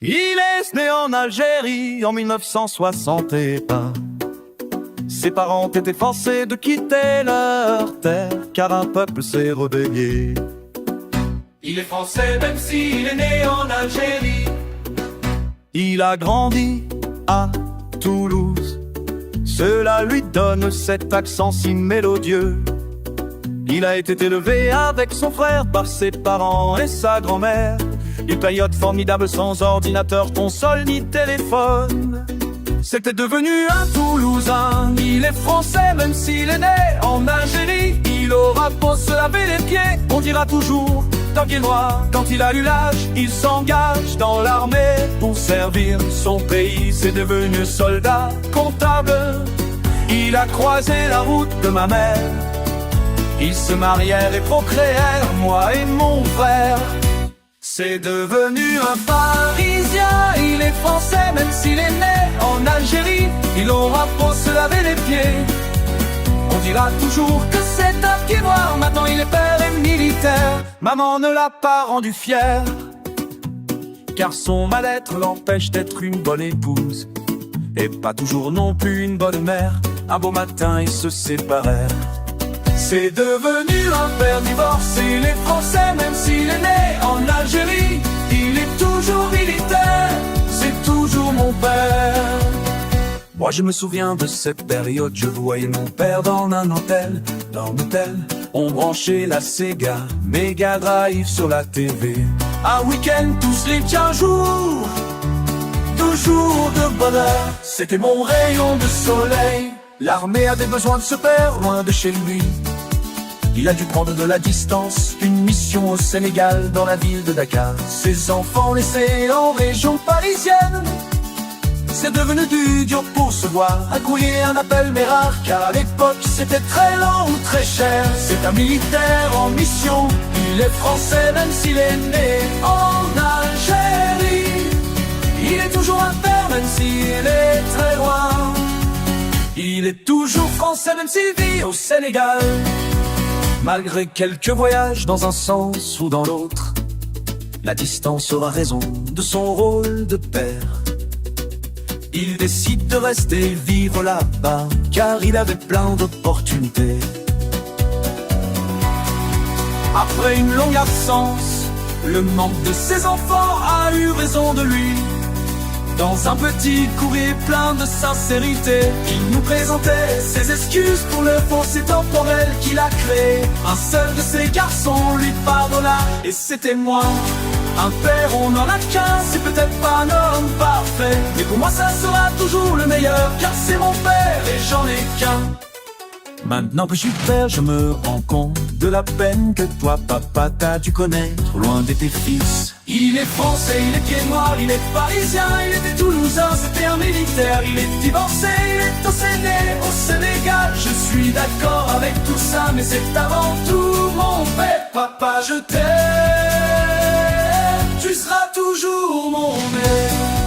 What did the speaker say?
Il est né en Algérie en 1961. Ses parents étaient forcés de quitter leur terre, car un peuple s'est rebellé. Il est français même s'il est né en Algérie. Il a grandi à Toulouse. Cela lui donne cet accent si mélodieux. Il a été élevé avec son frère par ses parents et sa grand-mère. Une période formidable sans ordinateur, console ni téléphone. C'était devenu un Toulousain. Il est français même s'il est né en Algérie. Il aura beau se laver les pieds, on dira toujours d'un pied noir. Quand il a eu l'âge, il s'engage dans l'armée pour servir son pays. C'est devenu soldat, comptable. Il a croisé la route de ma mère. Ils se marièrent et procréèrent, moi et mon frère. C'est devenu un Parisien. Il est français même s'il est né en Algérie. Il aura beau se laver les pieds, on dira toujours que c'est un pied noir. Maintenant il est père et militaire. Maman ne l'a pas rendu fier, car son mal-être l'empêche d'être une bonne épouse, et pas toujours non plus une bonne mère. Un beau matin ils se séparèrent. C'est devenu un père divorcé. Il est français même s'il est né en Algérie. Il est toujours militaire, c'est toujours mon père. Moi je me souviens de cette période. Je voyais mon père dans un hôtel. Dans l'hôtel, on branchait la Sega Mega Drive sur la TV. Un week-end tous les 15 jours, 2 jours de bonheur. C'était mon rayon de soleil. L'armée avait besoin de ce père loin de chez lui. Il a dû prendre de la distance, une mission au Sénégal, dans la ville de Dakar. Ses enfants laissés en région parisienne. C'est devenu du dur pour se voir. Un courrier, un appel, mais rare, car à l'époque c'était très lent ou très cher. C'est un militaire en mission. Il est français même s'il est né en Algérie. Il est toujours un père même s'il est très loin. Il est toujours français même s'il vit au Sénégal. Malgré quelques voyages dans un sens ou dans l'autre, la distance aura raison de son rôle de père. Il décide de rester vivre là-bas, car il avait plein d'opportunités. Après une longue absence, le manque de ses enfants a eu raison de lui. Dans un petit courrier plein de sincérité, il nous présentait ses excuses pour le fossé temporel qu'il a créé. Un seul de ses garçons lui pardonna, et c'était moi. Un père on en a qu'un, c'est peut-être pas un homme parfait, mais pour moi ça sera toujours le meilleur, car c'est mon père et j'en ai qu'un. Maintenant que je suis père, je me rends compte de la peine que toi, papa, t'as dû connaître loin de tes fils. Il est français, il est pied noir, il est parisien, il était toulousain, c'était un militaire. Il est divorcé, il est né au Sénégal. Je suis d'accord avec tout ça, mais c'est avant tout mon père. Papa, je t'aime, tu seras toujours mon père.